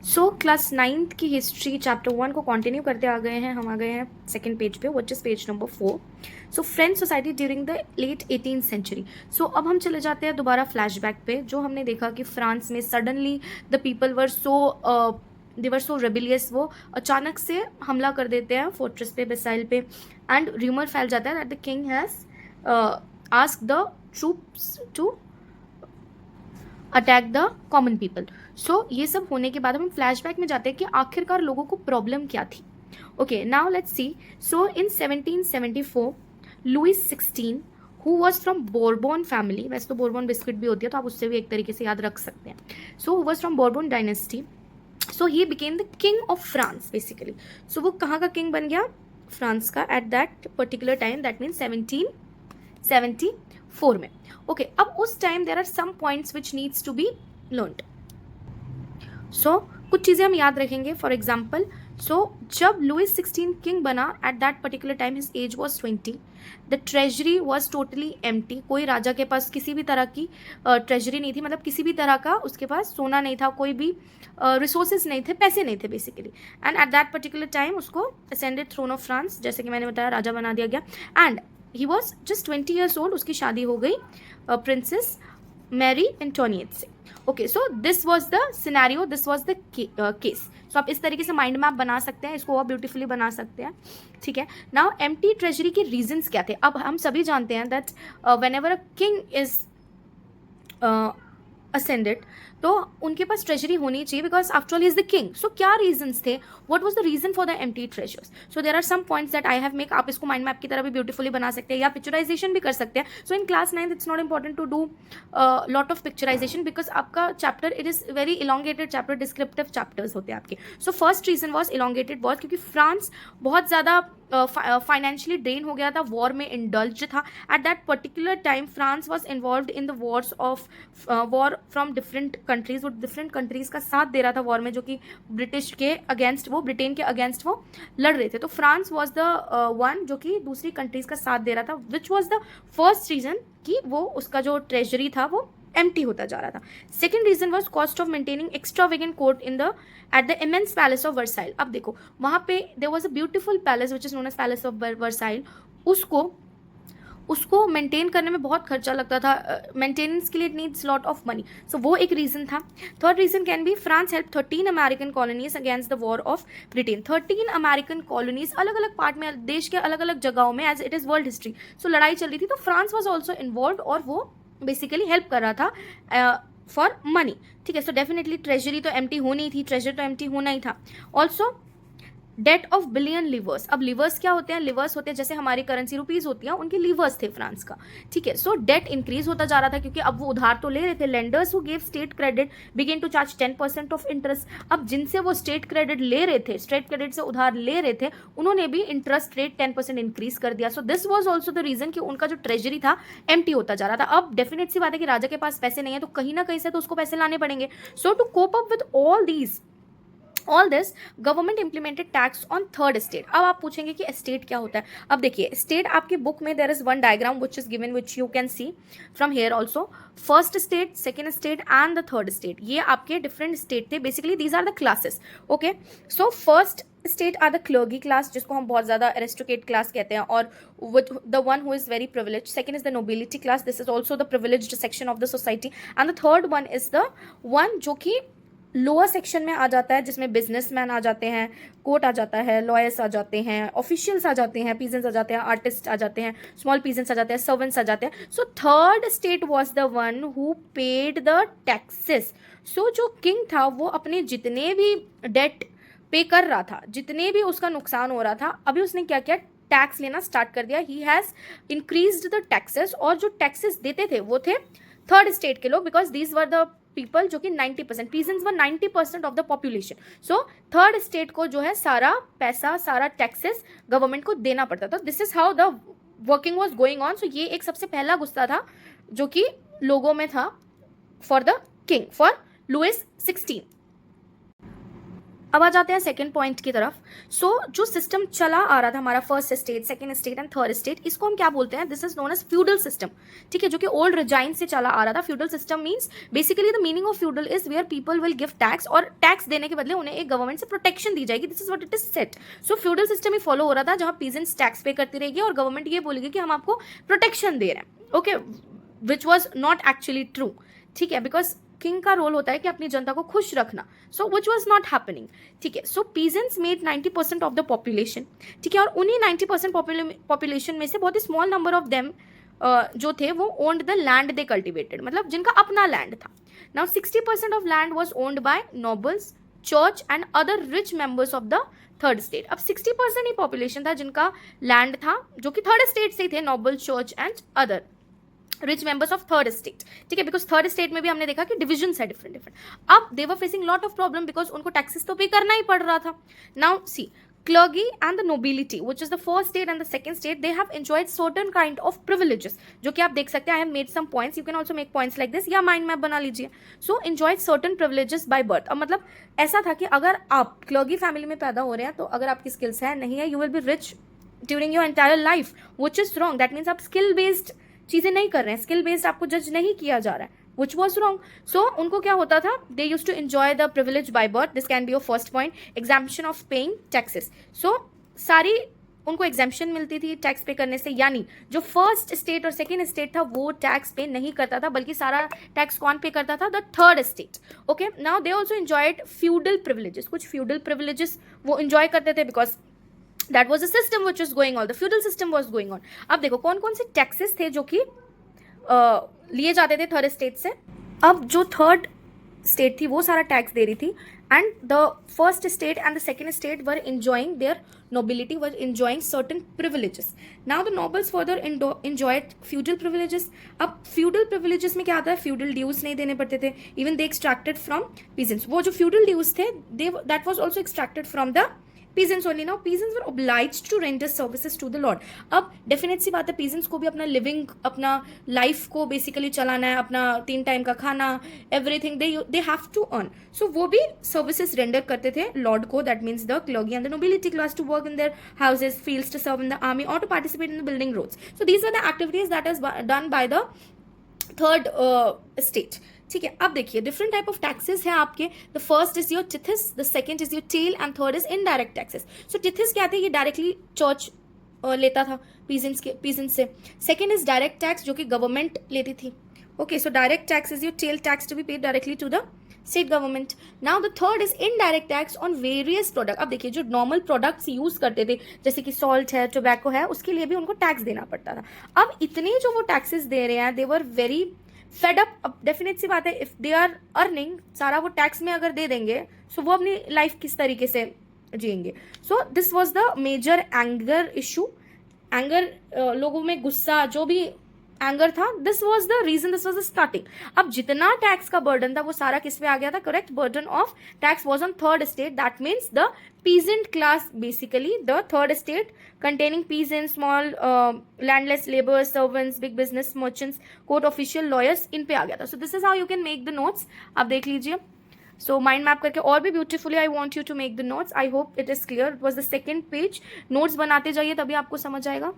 So class 9th की history chapter 1 को continue करते आ गए हैं। हम आ गए हैं सेकंड पेज पे, which is page number 4। So French society during the late 18th century. So अब हम चले जाते हैं दोबारा फ्लैशबैक पे, जो हमने देखा कि फ्रांस में suddenly the people were so rebellious. वो अचानक से हमला कर देते हैं फोर्ट्रेस पे, बेसाइल पे, एंड र्यूमर फैल जाता है that the king has ask the troops to attack the common people. So ये सब होने के बाद हम फ्लैशबैक में जाते हैं कि आखिरकार लोगों को प्रॉब्लम क्या थी। Okay, now let's see. So in 1774 Louis 16 who was from Bourbon family, वैसे तो बोरबोन बिस्किट भी होती है तो आप उससे भी एक तरीके से याद रख सकते हैं। So who was from Bourbon dynasty, so he became the king of France basically. So वो कहाँ का किंग बन गया? फ्रांस का, at that particular time, that mean 1774 में। ओके, अब उस time there are some points which needs to be learned. So कुछ चीज़ें हम याद रखेंगे। फॉर एग्जाम्पल, सो जब लुइस 16 किंग बना, at that particular time his age was 20। The treasury was totally empty. कोई राजा के पास किसी भी तरह की ट्रेजरी नहीं थी, मतलब किसी भी तरह का उसके पास सोना नहीं था, कोई भी रिसोर्सेज नहीं थे, पैसे नहीं थे basically. And eight that particular time उसको असेंडेड थ्रोन ऑफ फ्रांस, जैसे कि मैंने बताया, राजा बना दिया गया। And he was just 20 years old। उसकी शादी हो गई प्रिंसेस मैरी एंटोनियट से। Okay, so this was the scenario, this was the case. So आप इस तरीके से माइंड मैप बना सकते हैं, इसको और ब्यूटीफुली बना सकते हैं। ठीक है, नाउ एम्प्टी ट्रेजरी के रीजंस क्या थे? अब हम सभी जानते हैं that whenever a king is ascended, तो उनके पास ट्रेजरी होनी चाहिए, because after all is the king. So क्या रीजंस थे? What was the reason for the empty treasures? So there are some points that I have make. आप इसको mind map की तरह भी ब्यूटीफुली बना सकते हैं या पिक्चराइजेशन भी कर सकते हैं। So in class 9 it's not important to do lot of picturization, because आपका chapter it is very elongated chapter, descriptive chapters होते हैं आपके। So first reason was elongated war, क्योंकि फ्रांस बहुत ज़्यादा फाइनेंशियली ड्रेन हो गया था, वॉर में इंडल्ज था। Eight that particular time France was involve in the Wars of war from different countries. वो डिफरेंट कंट्रीज का साथ दे रहा था वॉर में, जो कि ब्रिटिश के अगेंस्ट, वो ब्रिटेन के अगेंस्ट वो लड़ रहे थे। तो फ्रांस वॉज द वन जो कि दूसरी कंट्रीज का साथ दे रहा था, which was the first reason कि वो उसका जो ट्रेजरी था वो एम्प्टी होता जा रहा था। Second reason was cost of maintaining extravagant court in the at the immense palace of Versailles. अब देखो, वहाँ पे there was a beautiful palace which is known as palace of Versailles. उसको मेंटेन करने में बहुत खर्चा लगता था, मेंटेनेंस के लिए it needs lot of money. So वो एक रीजन था। Third reason can be France help 13 American colonies against the war of Britain. 13 American colonies अलग अलग पार्ट में, देश के अलग अलग जगहों में, as it is world history. So लड़ाई चल रही थी, तो फ्रांस वॉज ऑल्सो इन्वॉल्व और वो बेसिकली हेल्प कर रहा था फॉर मनी। ठीक है, सो डेफिनेटली ट्रेजरी तो एम्प्टी होनी थी, ट्रेजर तो एम्प्टी होना ही था। Also debt of billion livres. अब लिवर्स क्या होते हैं? लिवर्स होते हैं जैसे हमारी करेंसी रुपीज होती है, उनके लिवर्स थे फ्रांस का। ठीक है, सो डेट इंक्रीज होता जा रहा था, क्योंकि अब वो उधार तो ले रहे थे। Lenders who give state credit begin to charge 10% of interest. अब जिनसे वो स्टेट क्रेडिट ले रहे थे, स्टेट क्रेडिट से उधार ले रहे थे, उन्होंने भी इंटरेस्ट रेट 10% इंक्रीज कर दिया। So this was also the reason कि उनका जो ट्रेजरी था एम्प्टी होता जा रहा था। अब डेफिनेट सी बात है कि राजा के पास पैसे नहीं है, तो कहीं ना कहीं से तो उसको पैसे लाने पड़ेंगे। So to cope up with all this government implemented tax on third state. अब आप पूछेंगे कि स्टेट क्या होता है? अब देखिए, स्टेट आपकी बुक में there is one diagram which is given, which you can see from here also. First state, second state and the third state, ये आपके डिफरेंट स्टेट थे। Basically these are the classes. Okay, so first state are the clergy class, जिसको हम बहुत ज़्यादा aristocrat class कहते हैं, और with the one who is very privilege. Second is the nobility class, this is also the privileged section of the society. And the third one is the one जो कि lower section में आ जाता है, जिसमें businessman आ जाते हैं, court आ जाता है, लॉयर्स आ जाते हैं, ऑफिशियल्स आ जाते हैं, पीजेंट्स आ जाते हैं, आर्टिस्ट आ जाते हैं, स्मॉल पीजेंट्स आ जाते हैं, सर्वेंट्स आ जाते हैं। So third state was the one who paid the taxes. So जो किंग था वो अपने जितने भी डेट पे कर रहा था, जितने भी उसका नुकसान हो रहा था, अभी उसने क्या किया? टैक्स लेना स्टार्ट कर दिया। He has increased the taxes, और जो टैक्सेस देते थे वो थे थर्ड स्टेट के लोग, because these were the people जो कि 90%, peasants were 90% of the population. So third state को जो है सारा पैसा, सारा टैक्सेस गवर्नमेंट को देना पड़ता था। This is how the working was going on. So ये एक सबसे पहला गुस्सा था जो कि लोगों में था for the king, for Louis 16। अब आ जाते हैं सेकंड पॉइंट की तरफ. सो जो सिस्टम चला आ रहा था हमारा first state, second state and third state, इसको हम क्या बोलते हैं? This is known as feudal system. ठीक है, जो कि ओल्ड रिजाइन से चला आ रहा था. Feudal system means basically the meaning of feudal is where people will give tax, और टैक्स देने के बदले उन्हें एक गवर्नमेंट से प्रोटेक्शन दी जाएगी. This is what it is set. So feudal system he follow हो रहा था, जहां पीजेंट्स टैक्स पे करती रहेगी और गवर्नमेंट ये बोलेगी कि हम आपको प्रोटेक्शन दे रहे हैं. Okay, which was not actually true. ठीक है, बिकॉज किंग का रोल होता है कि अपनी जनता को खुश रखना. So which was not happening. ठीक है, so peasants made 90% of the population. ठीक है, और उन्हीं 90% पॉपुलेशन में से बहुत ही स्मॉल नंबर ऑफ देम जो थे वो owned the land they cultivated, मतलब जिनका अपना लैंड था. Now 60% of land was owned by nobles, church and other rich members of the third state. अब 60% ही पॉपुलेशन था जिनका लैंड था, जो कि थर्ड स्टेट से ही थे, noble, church and other rich members of third state. ठीक है, बिकॉज थर्ड स्टेट में भी हमने देखा कि डिविजन है डिफरेंट डिफरेंट. अब they were facing lot of problem because उनको टैक्सेस तो पे करना ही पड़ रहा था. Now see, clergy and the nobility, which is the first state and the second state, they have enjoyed certain kind of privileges, जो कि आप देख सकते हैं. I have made some points, you can also make points like this, या mind map बना लीजिए. So enjoyed certain privileges by birth. अब मतलब ऐसा था कि अगर आप clergy family में पैदा हो रहे हैं तो अगर आपकी skills है नहीं है, you will be rich during your entire life, which is wrong. That means आप skill based चीज़ें नहीं कर रहे हैं, स्किल बेस्ड आपको जज नहीं किया जा रहा है, which was wrong. So उनको क्या होता था? They used to enjoy the privilege by birth. This can be your first point. Exemption of paying taxes. So सारी उनको एग्जाम्पशन मिलती थी टैक्स पे करने से, यानी जो फर्स्ट स्टेट और सेकेंड स्टेट था वो टैक्स पे नहीं करता था, बल्कि सारा टैक्स कौन पे करता था? The third state. Okay, now they also enjoyed feudal privileges. कुछ फ्यूडल प्रिविलेजेस वो एंजॉय करते थे because that was a system which was going on, the feudal system was going on. अब देखो कौन कौन से टैक्सेस थे जो कि लिए जाते थे थर्ड स्टेट से. अब जो थर्ड स्टेट थी वो सारा टैक्स दे रही थी, and the first state and the second state were enjoying their nobility, were enjoying certain privileges. Now the nobles further enjoyed feudal privileges. अब feudal privileges में क्या आता है? feudal dues नहीं देने पड़ते थे, even they extracted from peasants. वो जो feudal dues थे that was also extracted from the peasants only. Now peasants were obliged to render services to the lord. अब डेफिनेट सी बात है, peasants को भी अपना लिविंग, अपना लाइफ को बेसिकली चलाना है, अपना 3 टाइम का खाना, everything they have to earn. So वो भी सर्विसेज रेंडर करते थे लॉर्ड को. That means the clergy and the nobility class to work in their houses, fields, to serve in the army और to participate in the building roads. So these are the activities that is done by the third state. ठीक है, अब देखिए different type of taxes हैं आपके. The first is your tithes, the second is your taille and third is indirect taxes. So tithes क्या थे? ये directly church लेता था पीजेंट्स से. सेकंड इज डायरेक्ट टैक्स जो कि गवर्नमेंट लेती थी. Okay, so direct tax is your taille tax to be paid directly to the state government. Now the third is indirect tax on various product. अब देखिए जो normal products use करते थे जैसे कि सॉल्ट है, टोबैको है, उसके लिए भी उनको टैक्स देना पड़ता था. अब इतने जो वो टैक्सेस दे रहे हैं, दे वर वेरी फेड अप. अब डेफिनेट सी बात है, इफ दे आर अर्निंग सारा वो टैक्स में अगर दे देंगे सो वो अपनी लाइफ किस तरीके से जिएंगे. So this was the major anger issue. Anger, लोगों में गुस्सा, जो भी एंगर था, this was the reason, this was the starting. अब जितना टैक्स का बर्डन था वो सारा किस पे आ गया था? Correct, burden of tax was on third state. That means the peasant class, basically the third state containing peasants, small landless laborers, servants, big business merchants, court official, lawyers, इन पे आ गया था. So this is how you can make the notes. आप देख लीजिए. So mind map करके और भी beautifully I want you to make the notes. I hope it is clear. It was the second page. Notes बनाते जाइए तभी आपको समझ आएगा.